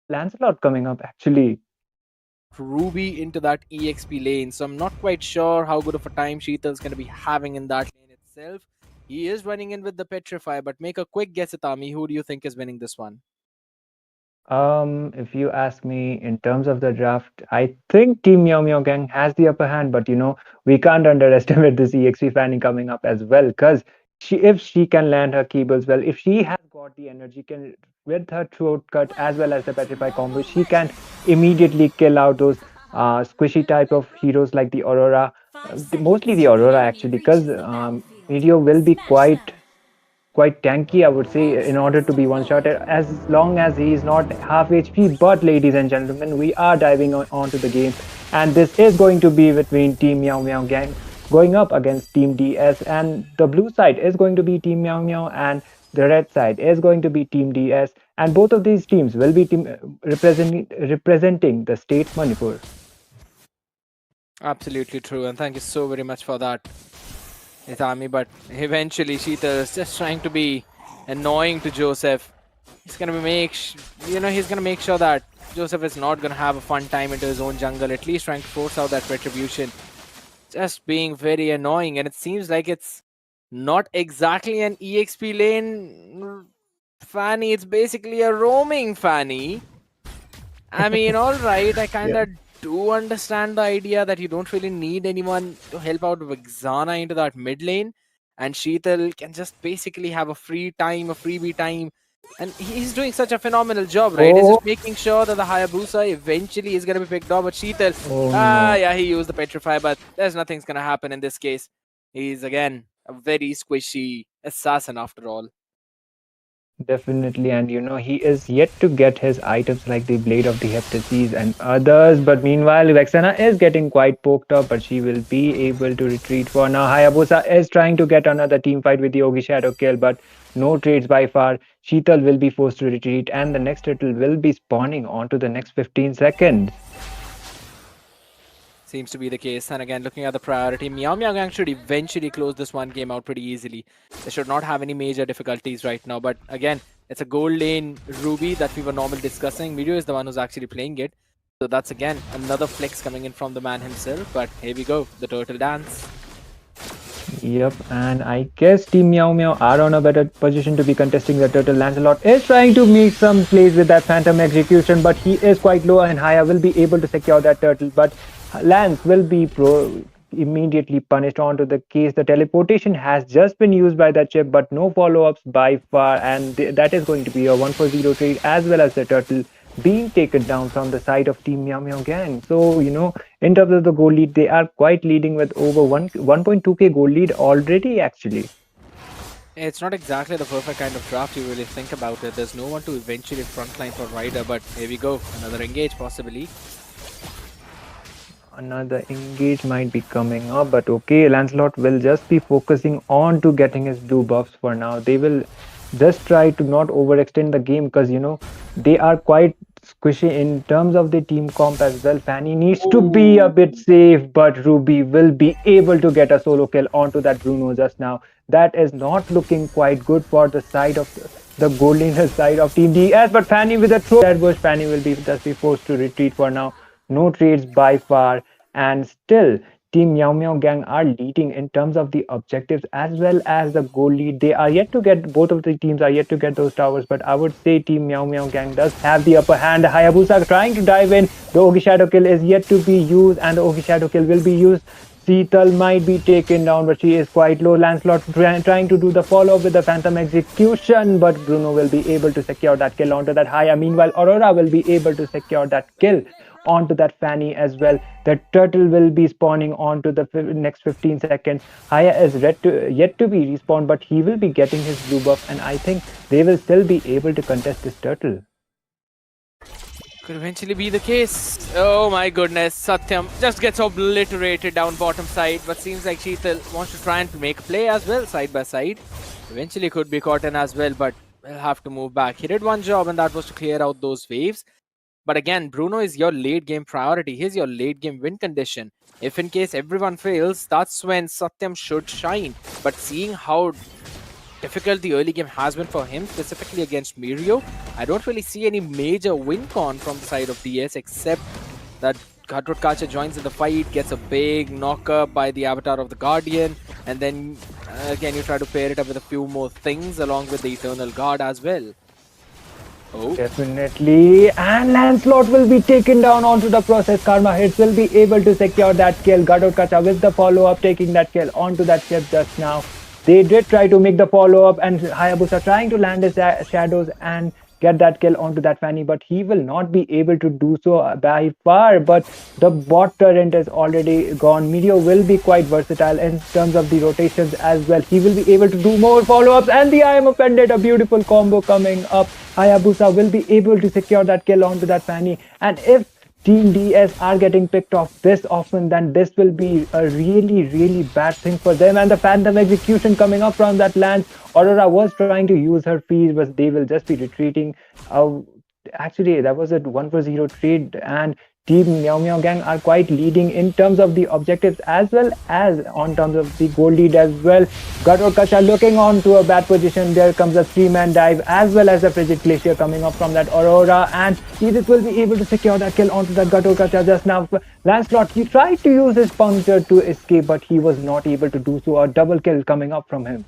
Lancelot coming up actually. Ruby into that EXP lane. So I'm not quite sure how good of a time Sheetal's going to be having in that lane itself. He is running in with the Petrify, but make a quick guess, Itami. Who do you think is winning this one? If you ask me in terms of the draft, I think Team Meow Meow Gang has the upper hand, but we can't underestimate this EXP Fanny coming up as well, because if she can land her keyballs well, if she has got the energy, can with her throat cut as well as the petrify combo, she can immediately kill out those squishy type of heroes like the Aurora, mostly the Aurora actually, because Meteor will be quite tanky, I would say, in order to be one shot, as long as he is not half HP. But, ladies and gentlemen, we are diving onto the game, and this is going to be between Team Meow Meow Gang going up against Team DS, and the blue side is going to be Team Meow Meow, and the red side is going to be Team DS, and both of these teams will be representing the state Manipur. Absolutely true, and thank you so very much for that, Itami. But eventually, Sheetal is just trying to be annoying to Joseph. He's gonna he's gonna make sure that Joseph is not gonna have a fun time into his own jungle. At least trying to force out that retribution. Just being very annoying, and it seems like it's not exactly an EXP lane Fanny. It's basically a roaming Fanny. I mean, all right, I kind Yeah. of do understand the idea that you don't really need anyone to help out Vixana into that mid lane, and Sheetal can just basically have a free time, a freebie time, and he's doing such a phenomenal job, right? He's Oh, just making sure that the Hayabusa eventually is going to be picked off, but Sheetal, oh no. yeah, he used the Petrify, but there's nothing's going to happen in this case. He's, again, a very squishy assassin after all. Definitely, and he is yet to get his items like the Blade of the Heptases and others. But meanwhile, Vexana is getting quite poked up, but she will be able to retreat for now. Hayabusa is trying to get another team fight with the Ogi Shadow kill, but no trades by far. Sheetal will be forced to retreat, and the next turtle will be spawning onto the next 15 seconds. Seems to be the case. And again, looking at the priority, Meow Meow Gang should eventually close this one game out pretty easily. They should not have any major difficulties right now. But again, it's a gold lane Ruby that we were normally discussing. Meteor is the one who's actually playing it. So that's again another flex coming in from the man himself. But here we go, the turtle dance. Yep, and I guess Team Meow Meow are on a better position to be contesting the turtle. Lancelot is trying to make some plays with that phantom execution, but he is quite low, and Haya will be able to secure that turtle. But Lance will be immediately punished onto the case. The teleportation has just been used by that chip, but no follow-ups by far, and that is going to be a 1-for-0 trade, as well as the turtle being taken down from the side of Team Meow Meow Gang. So, in terms of the goal lead, they are quite leading with over 1.2k goal lead already, actually. It's not exactly the perfect kind of draft you really think about it. There's no one to eventually frontline for Ryder, but here we go. Another engage possibly. Another engage might be coming up, but okay, Lancelot will just be focusing on to getting his blue buffs for now. They will just try to not overextend the game, because they are quite squishy in terms of the team comp as well. Fanny needs to be a bit safe, but Ruby will be able to get a solo kill onto that Bruno just now. That is not looking quite good for the side of the gold laner side of Team DS, but Fanny with a throw that bush, Fanny will be just be forced to retreat for now. No trades by far, and still Team Meow Meow Gang are leading in terms of the objectives as well as the goal lead. They are yet to get, both of the teams are yet to get those towers, but I would say Team Meow Meow Gang does have the upper hand. Hayabusa trying to dive in. The Ogi Shadow kill is yet to be used, and the Ogi Shadow kill will be used. Seatal might be taken down, but she is quite low. Lancelot trying to do the follow-up with the Phantom Execution, but Bruno will be able to secure that kill onto that Haya. Meanwhile, Aurora will be able to secure that kill onto that Fanny as well. The turtle will be spawning onto the next 15 seconds. Haya is yet to be respawned, but he will be getting his blue buff, and I think they will still be able to contest this turtle. Could eventually be the case. Oh my goodness, Satyam just gets obliterated down bottom side, but seems like Sheetal wants to try and make a play as well, side by side. Eventually could be caught in as well, but will have to move back. He did one job, and that was to clear out those waves. But again, Bruno is your late game priority. He's your late game win condition. If in case everyone fails, that's when Satyam should shine. But seeing how difficult the early game has been for him, specifically against MEOW. I don't really see any major win con from the side of DS, except that Cutthroat Kacha joins in the fight, gets a big knock-up by the Avatar of the Guardian, and then again you try to pair it up with a few more things along with the Eternal Guard as well. Oh, Definitely. And Lancelot will be taken down onto the process. Karma Hits will be able to secure that kill. Gadot Kacha with the follow-up, taking that kill onto that ship just now. They did try to make the follow-up, and Hayabusa trying to land his shadows and get that kill onto that Fanny, but he will not be able to do so by far. But the bot turret is already gone. Meteor will be quite versatile in terms of the rotations as well. He will be able to do more follow-ups, and the I am offended, a beautiful combo coming up. Hayabusa will be able to secure that kill onto that Fanny, and if Team DS are getting picked off this often, then this will be a really bad thing for them. And the Phantom execution coming up from that land. Aurora was trying to use her freeze, but they will just be retreating. Actually, that was a 1-for-0 trade, and Team MEOW Gang are quite leading in terms of the objectives as well as on terms of the goal lead as well. Gator Kacha looking on to a bad position. There comes a 3-man dive as well as a Frigid Glacier coming up from that Aurora, and Edith will be able to secure that kill onto that Gator Kacha just now. Lancelot, he tried to use his puncture to escape, but he was not able to do so. A double kill coming up from him.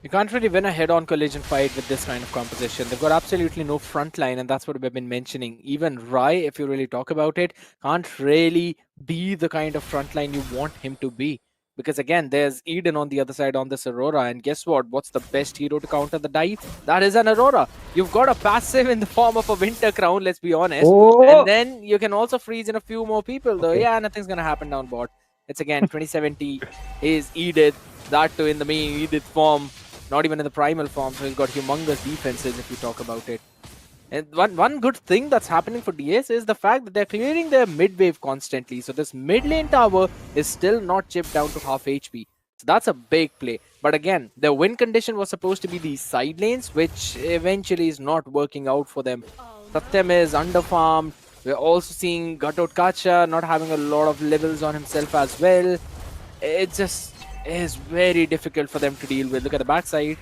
you can't really win a head-on collision fight with this kind of composition. They've got absolutely no front line, and that's what we've been mentioning. Even Rai, if you really talk about it, can't really be the kind of front line you want him to be. Because again, there's Eden on the other side on this Aurora, and guess what? What's the best hero to counter the dive? That is an Aurora. You've got a passive in the form of a Winter Crown, let's be honest. Oh! And then you can also freeze in a few more people, though. Okay. Yeah, nothing's gonna happen down bot. It's again 2070 is Edith, that too in the main Edith form. Not even in the primal form, so he's got humongous defenses if you talk about it. And one good thing that's happening for DS is the fact that they're clearing their mid wave constantly. So this mid lane tower is still not chipped down to half HP. So that's a big play. But again, their win condition was supposed to be these side lanes, which eventually is not working out for them. Satyam is underfarmed. We're also seeing Gatot Kacha not having a lot of levels on himself as well. It just is very difficult for them to deal with. Look at the backside.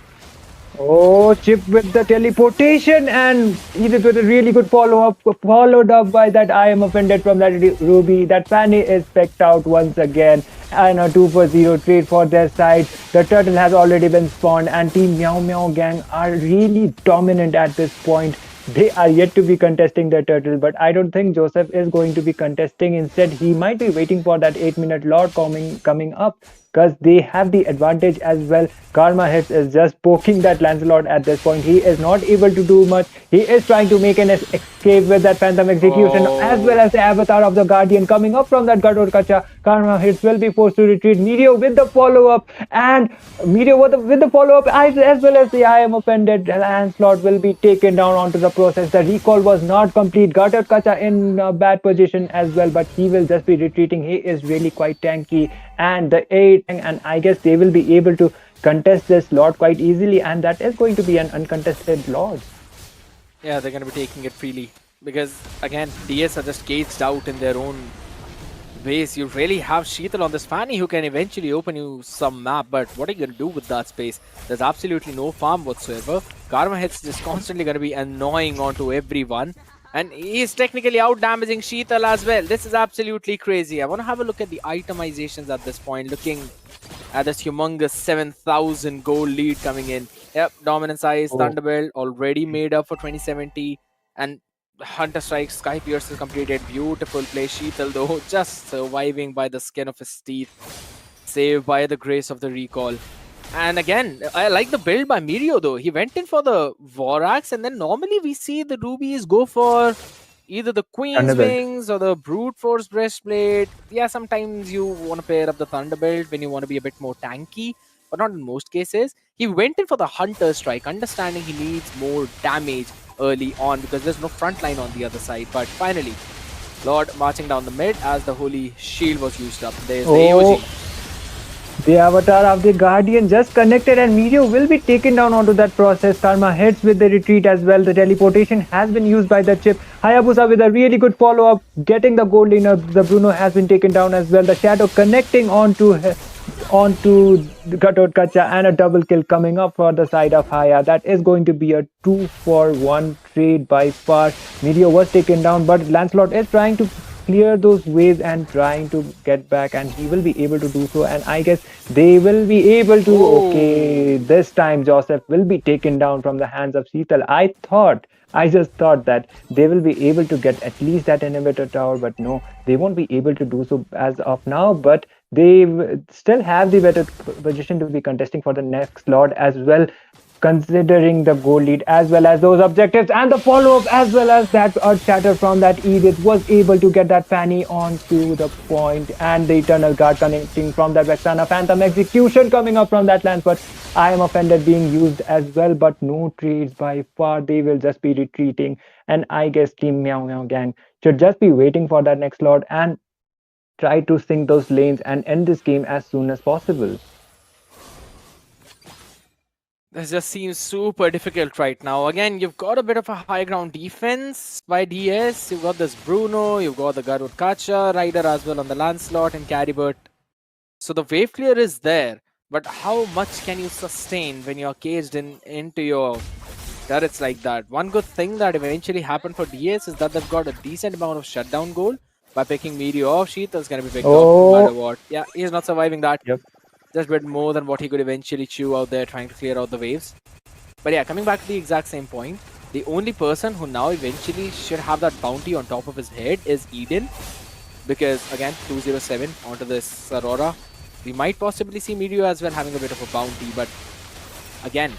Oh, Chip with the teleportation, and Edith with a really good follow-up, followed up by that I am offended from that Ruby. That Fanny is pecked out once again, and a 2-for-0 trade for their side. The turtle has already been spawned, and Team MEOW Gang are really dominant at this point. They are yet to be contesting the turtle, but I don't think Joseph is going to be contesting. Instead, he might be waiting for that 8-minute lord coming up, because they have the advantage as well. Karma Hits is just poking that Lancelot at this point. He is not able to do much. He is trying to make an escape with that Phantom execution, as well as the Avatar of the Guardian coming up from that Gator Kacha. Karma Hits will be forced to retreat. Meteor with the follow-up, and Meteor with the follow-up as well as the I am offended. Lancelot will be taken down onto the process. The recall was not complete. Gator Kacha in a bad position as well, but he will just be retreating. He is really quite tanky, and the 8, and I guess they will be able to contest this Lord quite easily, and that is going to be an uncontested Lord. Yeah, they're going to be taking it freely. Because, again, DS are just caged out in their own ways. You really have Sheetal on this Fanny who can eventually open you some map, but what are you going to do with that space? There's absolutely no farm whatsoever. Karma Hits is constantly going to be annoying onto everyone. And he's technically out damaging Sheetal as well. This is absolutely crazy. I want to have a look at the itemizations at this point, looking at this humongous 7,000 gold lead coming in. Yep, Dominance Eyes, Thunderbolt already made up for 2070. And Hunter Strike, Sky Pierce is completed. Beautiful play. Sheetal though, just surviving by the skin of his teeth. Saved by the grace of the recall. And again, I like the build by Mirio though. He went in for the Vorax, and then normally we see the Rubies go for either the Queen's Thunderbolt. Wings or the Brute Force Breastplate. Yeah, sometimes you want to pair up the Thunderbolt when you want to be a bit more tanky, but not in most cases. He went in for the Hunter Strike, understanding he needs more damage early on because there's no front line on the other side. But finally, Lord marching down the mid as the Holy Shield was used up. There's the AOG. The Avatar of the Guardian just connected, and Meteor will be taken down onto that process. Karma hits with the retreat as well. The teleportation has been used by the chip. Hayabusa with a really good follow-up, getting the gold laner. The Bruno has been taken down as well. The Shadow connecting onto onto the Gatot Kacha and a double kill coming up for the side of Haya. That is going to be a 2-for-1 trade by far. Meteor was taken down, but Lancelot is trying to clear those waves and trying to get back, and he will be able to do so. And I guess they will be able to. Okay, Oh, this time Joseph will be taken down from the hands of Sheetal. I just thought that they will be able to get at least that inhibitor tower, but no, they won't be able to do so as of now. But they still have the better position to be contesting for the next slot as well, considering the goal lead as well as those objectives and the follow-up as well as that earth shatter from that Edith was able to get that Fanny onto the point and the eternal guard connecting from that Vexana Phantom execution coming up from that lance, but I am offended being used as well, but no trades by far. They will just be retreating, and I guess Team Meow Meow Gang should just be waiting for that next slot and try to sink those lanes and end this game as soon as possible. this just seems super difficult right now. Again, you've got a bit of a high ground defense by DS. You've got this Bruno, you've got the Garud Kacha rider as well on the Lancelot and Caribert. So the wave clear is there, but how much can you sustain when you're caged into your turrets like that? One good thing that eventually happened for DS is that they've got a decent amount of shutdown goal by picking Meteor off. Sheethal's gonna be picked off no matter Oh, what. Yeah, he's not surviving that. yep. Just a bit more than what he could eventually chew out there trying to clear out the waves. But yeah, coming back to the exact same point, the only person who now eventually should have that bounty on top of his head is Eden. Because again, 207 onto this Aurora. We might possibly see Meteor as well having a bit of a bounty, but again,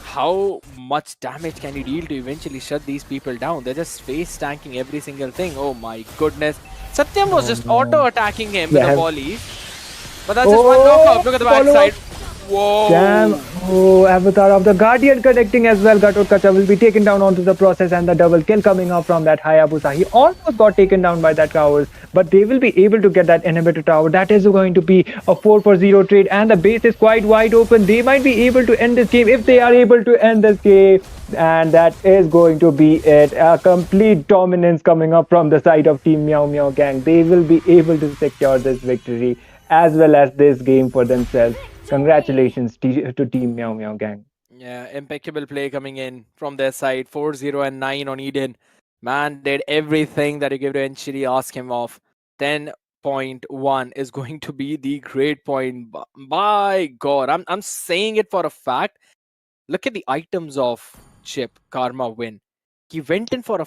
how much damage can you deal to eventually shut these people down? They're just face tanking every single thing. Oh my goodness. Satyam was Oh just no. auto attacking him They with a have. volley. But that's just one Oh, knockout. Look at the follow up. backside. Damn. Whoa. Oh, Avatar of the Guardian connecting as well. Gatot Kacha will be taken down onto the process and the double kill coming up from that Hayabusa. He almost got taken down by that towers, but they will be able to get that inhibitor tower. That is going to be a 4-for-0 trade, and the base is quite wide open. They might be able to end this game if they are able to end this game. And that is going to be it. A complete dominance coming up from the side of Team Meow Meow Gang. They will be able to secure this victory as well as this game for themselves. Congratulations to Team Meow Meow Gang. Yeah, impeccable play coming in from their side. 4-0 and 9 on Eden. Man did everything that you could eventually ask him of. 10.1 is going to be the great point. By God, I'm saying it for a fact. Look at the items of Chip Karma win. He went in for a